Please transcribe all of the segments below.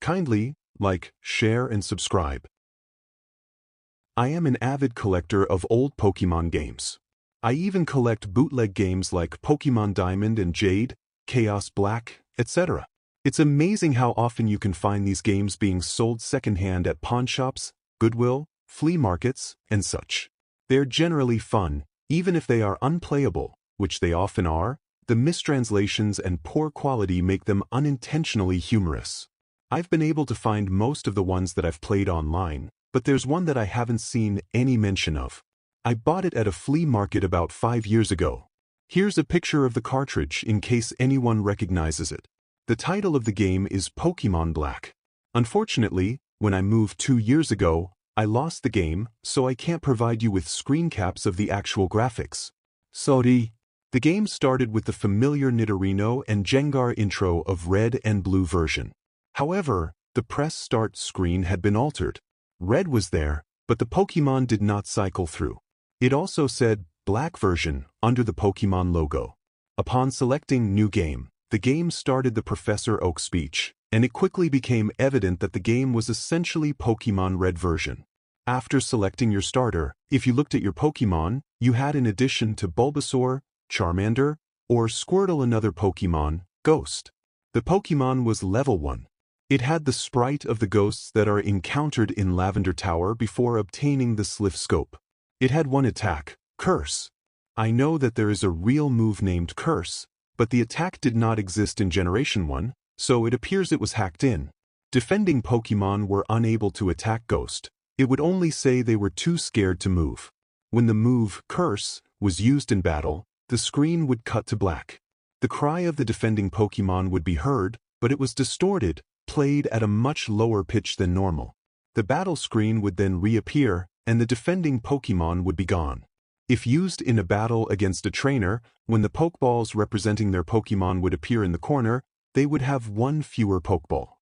Kindly like, share, and subscribe. I am an avid collector of old Pokemon games. I even collect bootleg games like Pokemon Diamond and Jade, Chaos Black, etc. It's amazing how often you can find these games being sold secondhand at pawnshops, Goodwill, flea markets, and such. They're generally fun, even if they are unplayable, which they often are. The mistranslations and poor quality make them unintentionally humorous. I've been able to find most of the ones that I've played online, but there's one that I haven't seen any mention of. I bought it at a flea market about 5 years ago. Here's a picture of the cartridge in case anyone recognizes it. The title of the game is Pokemon Black. Unfortunately, when I moved 2 years ago, I lost the game, so I can't provide you with screen caps of the actual graphics. Sorry. The game started with the familiar Nidorino and Gengar intro of Red and Blue version. However, the press start screen had been altered. Red was there, but the Pokemon did not cycle through. It also said Black version under the Pokemon logo. Upon selecting New Game, the game started the Professor Oak speech, and it quickly became evident that the game was essentially Pokemon Red version. After selecting your starter, if you looked at your Pokemon, you had in addition to Bulbasaur, Charmander, or Squirtle another Pokemon, Ghost. The Pokemon was level 1. It had the sprite of the ghosts that are encountered in Lavender Tower before obtaining the Sliff Scope. It had one attack, Curse. I know that there is a real move named Curse, but the attack did not exist in Generation 1, so it appears it was hacked in. Defending Pokemon were unable to attack Ghost. It would only say they were too scared to move. When the move, Curse, was used in battle, the screen would cut to black. The cry of the defending Pokemon would be heard, but it was distorted, played at a much lower pitch than normal. The battle screen would then reappear, and the defending Pokemon would be gone. If used in a battle against a trainer, when the Pokeballs representing their Pokemon would appear in the corner, they would have one fewer Pokeball.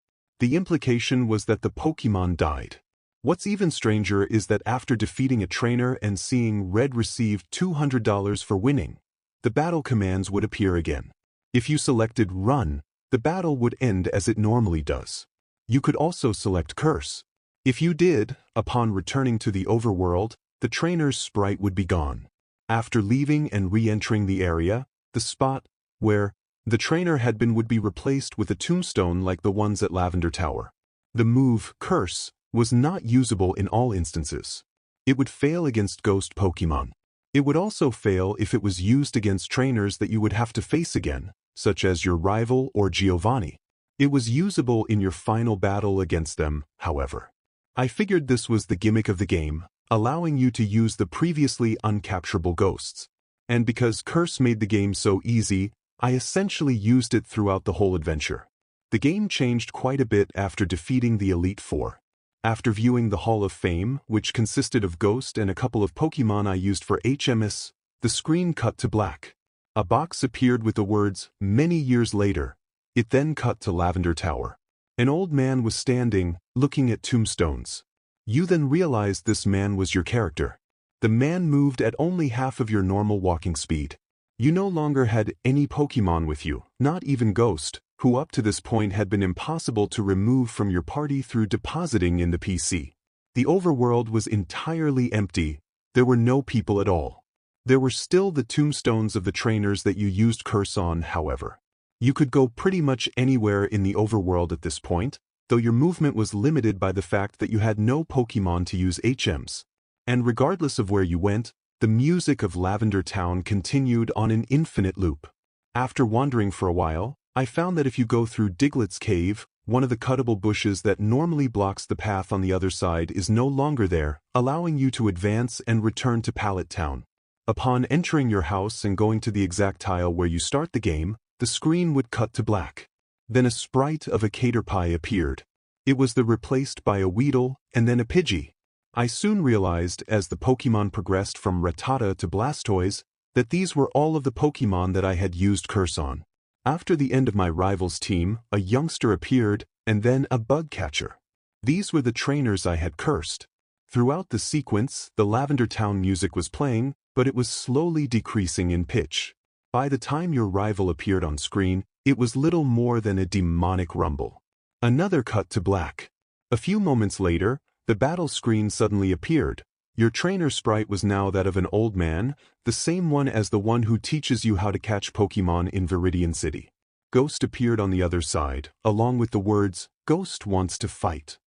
The implication was that the Pokemon died. What's even stranger is that after defeating a trainer and seeing Red receive $200 for winning, the battle commands would appear again. If you selected Run, the battle would end as it normally does. You could also select Curse. If you did, upon returning to the overworld, the trainer's sprite would be gone. After leaving and re-entering the area, the spot where the trainer had been would be replaced with a tombstone like the ones at Lavender Tower. The move, Curse, was not usable in all instances. It would fail against ghost Pokemon. It would also fail if it was used against trainers that you would have to face again, such as your rival or Giovanni. It was usable in your final battle against them, however. I figured this was the gimmick of the game, allowing you to use the previously uncapturable ghosts. And because Curse made the game so easy, I essentially used it throughout the whole adventure. The game changed quite a bit after defeating the Elite Four. After viewing the Hall of Fame, which consisted of Ghost and a couple of Pokemon I used for HMS, the screen cut to black. A box appeared with the words, "Many years later." It then cut to Lavender Tower. An old man was standing, looking at tombstones. You then realized this man was your character. The man moved at only half of your normal walking speed. You no longer had any Pokemon with you, not even Ghost, who up to this point had been impossible to remove from your party through depositing in the PC. The overworld was entirely empty. There were no people at all. There were still the tombstones of the trainers that you used Curse on, however. You could go pretty much anywhere in the overworld at this point, though your movement was limited by the fact that you had no Pokemon to use HMs. And regardless of where you went, the music of Lavender Town continued on an infinite loop. After wandering for a while, I found that if you go through Diglett's Cave, one of the cuttable bushes that normally blocks the path on the other side is no longer there, allowing you to advance and return to Pallet Town. Upon entering your house and going to the exact tile where you start the game, the screen would cut to black. Then a sprite of a Caterpie appeared. It was replaced by a Weedle and then a Pidgey. I soon realized, as the Pokemon progressed from Rattata to Blastoise, that these were all of the Pokemon that I had used Curse on. After the end of my rival's team, a youngster appeared, and then a bug catcher. These were the trainers I had cursed. Throughout the sequence, the Lavender Town music was playing, but it was slowly decreasing in pitch. By the time your rival appeared on screen, it was little more than a demonic rumble. Another cut to black. A few moments later, the battle screen suddenly appeared. Your trainer sprite was now that of an old man, the same one as the one who teaches you how to catch Pokemon in Viridian City. Ghost appeared on the other side, along with the words, "Ghost wants to fight."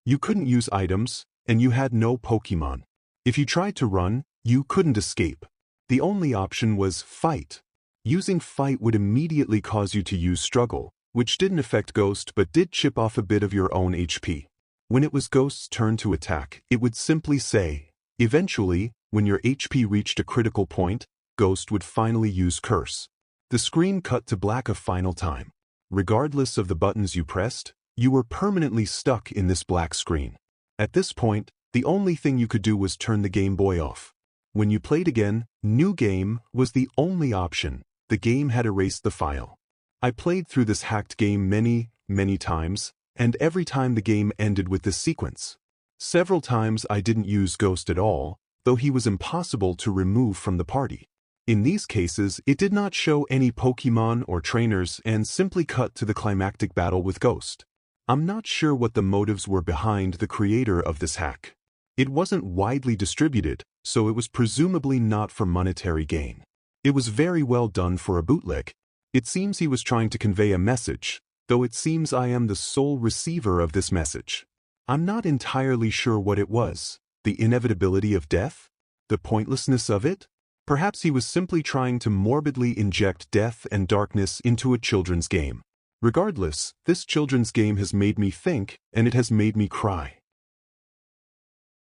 You couldn't use items, and you had no Pokemon. If you tried to run, you couldn't escape. The only option was fight. Using fight would immediately cause you to use struggle, which didn't affect Ghost but did chip off a bit of your own HP. When it was Ghost's turn to attack, it would simply say. Eventually, when your HP reached a critical point, Ghost would finally use Curse. The screen cut to black a final time. Regardless of the buttons you pressed, you were permanently stuck in this black screen. At this point, the only thing you could do was turn the Game Boy off. When you played again, New Game was the only option. The game had erased the file. I played through this hacked game many times, and every time the game ended with this sequence. Several times I didn't use Ghost at all, though he was impossible to remove from the party. In these cases, it did not show any Pokemon or trainers and simply cut to the climactic battle with Ghost. I'm not sure what the motives were behind the creator of this hack. It wasn't widely distributed, so it was presumably not for monetary gain. It was very well done for a bootleg. It seems he was trying to convey a message, though it seems I am the sole receiver of this message. I'm not entirely sure what it was. The inevitability of death? The pointlessness of it? Perhaps he was simply trying to morbidly inject death and darkness into a children's game. Regardless, this children's game has made me think, and it has made me cry.